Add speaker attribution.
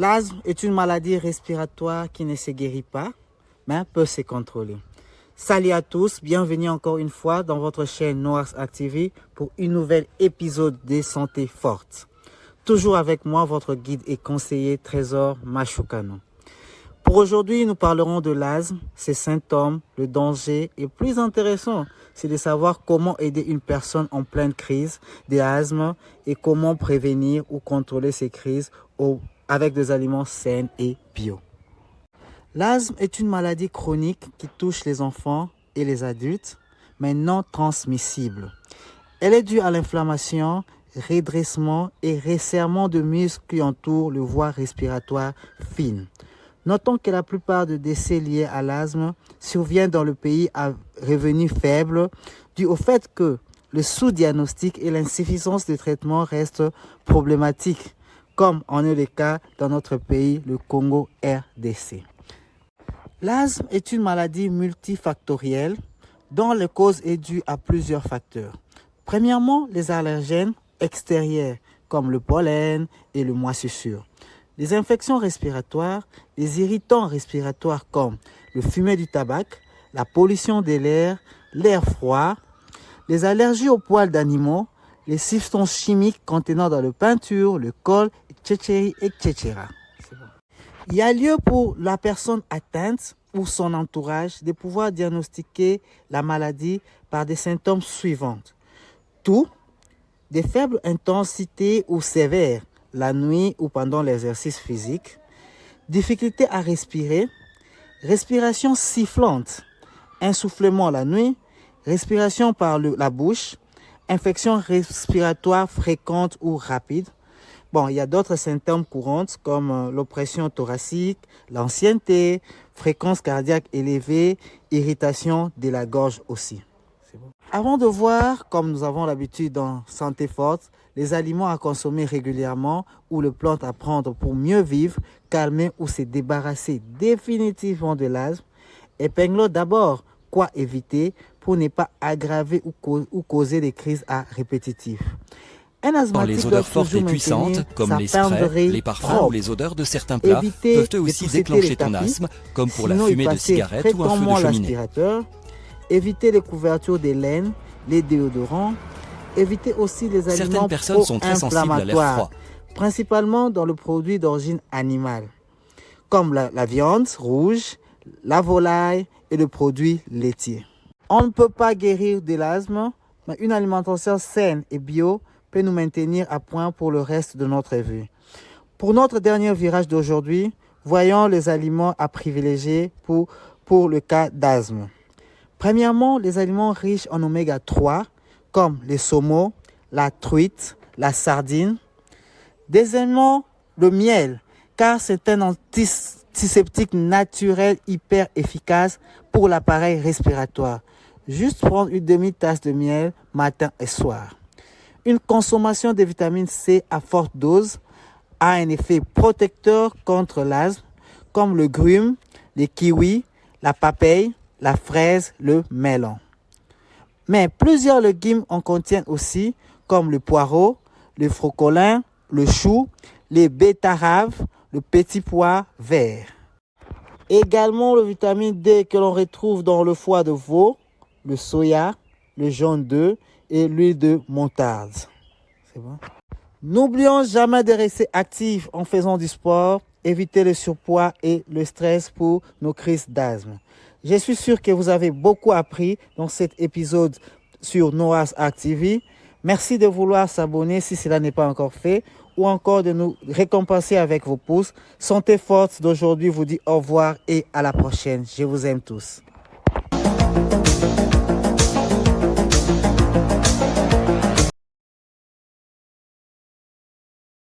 Speaker 1: L'asthme est une maladie respiratoire qui ne se guérit pas, mais peut se contrôler. Salut à tous, bienvenue encore une fois dans votre chaîne Noas Activi pour une nouvelle épisode de Santé Forte. Toujours avec moi, votre guide et conseiller Trésor Machukano. Pour aujourd'hui, nous parlerons de l'asthme, ses symptômes, le danger et plus intéressant, c'est de savoir comment aider une personne en pleine crise d'asthme et comment prévenir ou contrôler ces crises avec des aliments sains et bio. L'asthme est une maladie chronique qui touche les enfants et les adultes, mais non transmissible. Elle est due à l'inflammation, redressement et resserrement de muscles qui entourent le voie respiratoire fine. Notons que la plupart des décès liés à l'asthme surviennent dans le pays à revenus faibles, dû au fait que le sous-diagnostic et l'insuffisance de traitement restent problématiques, comme en est le cas dans notre pays, le Congo RDC. L'asthme est une maladie multifactorielle dont la cause est due à plusieurs facteurs. Premièrement, les allergènes extérieurs comme le pollen et le moisissure. Les infections respiratoires, les irritants respiratoires comme le fumet du tabac, la pollution de l'air froid, les allergies aux poils d'animaux, les substances chimiques contenant dans la peinture, le colle, etc. Il y a lieu pour la personne atteinte ou son entourage de pouvoir diagnostiquer la maladie par des symptômes suivants. Toux, de faible intensité ou sévère, la nuit ou pendant l'exercice physique, difficulté à respirer, respiration sifflante, essoufflement la nuit, respiration par la bouche, infection respiratoire fréquente ou rapide. Il y a d'autres symptômes courants comme l'oppression thoracique, l'ancienneté, fréquence cardiaque élevée, irritation de la gorge aussi. Avant de voir, comme nous avons l'habitude dans Santé Forte, les aliments à consommer régulièrement ou les plantes à prendre pour mieux vivre, calmer ou se débarrasser définitivement de l'asthme, épinglons d'abord quoi éviter pour ne pas aggraver ou causer des crises répétitives.
Speaker 2: Dans les odeurs fortes et puissantes, comme les sprays, les parfums ou les odeurs de certains plats, peuvent eux aussi déclencher ton asthme, comme pour la fumée de cigarette ou un feu de cheminée.
Speaker 1: Éviter les couvertures de laine, les déodorants. Éviter aussi les aliments
Speaker 2: Certaines personnes sont très sensibles à l'air froid,
Speaker 1: principalement dans le produit d'origine animale, comme la viande rouge, la volaille et le produit laitier. On ne peut pas guérir de l'asthme, mais une alimentation saine et bio peut nous maintenir à point pour le reste de notre vie. Pour notre dernier virage d'aujourd'hui, voyons les aliments à privilégier pour le cas d'asthme. Premièrement, les aliments riches en oméga 3, comme les saumons, la truite, la sardine. Deuxièmement, le miel, car c'est un antiseptique naturel hyper efficace pour l'appareil respiratoire. Juste prendre une demi-tasse de miel matin et soir. Une consommation de vitamine C à forte dose a un effet protecteur contre l'asthme, comme le grume, les kiwis, la papaye, la fraise, le melon. Mais plusieurs légumes en contiennent aussi, comme le poireau, le frocolin, le chou, les betteraves, le petit pois vert. Également le vitamine D que l'on retrouve dans le foie de veau, le soya, le jaune d'œuf et l'huile de moutarde. C'est bon? N'oublions jamais de rester actifs en faisant du sport, éviter le surpoids et le stress pour nos crises d'asthme. Je suis sûr que vous avez beaucoup appris dans cet épisode sur Noas Activi. Merci de vouloir s'abonner si cela n'est pas encore fait ou encore de nous récompenser avec vos pouces. Santé Forte d'aujourd'hui vous dit au revoir et à la prochaine. Je vous aime tous.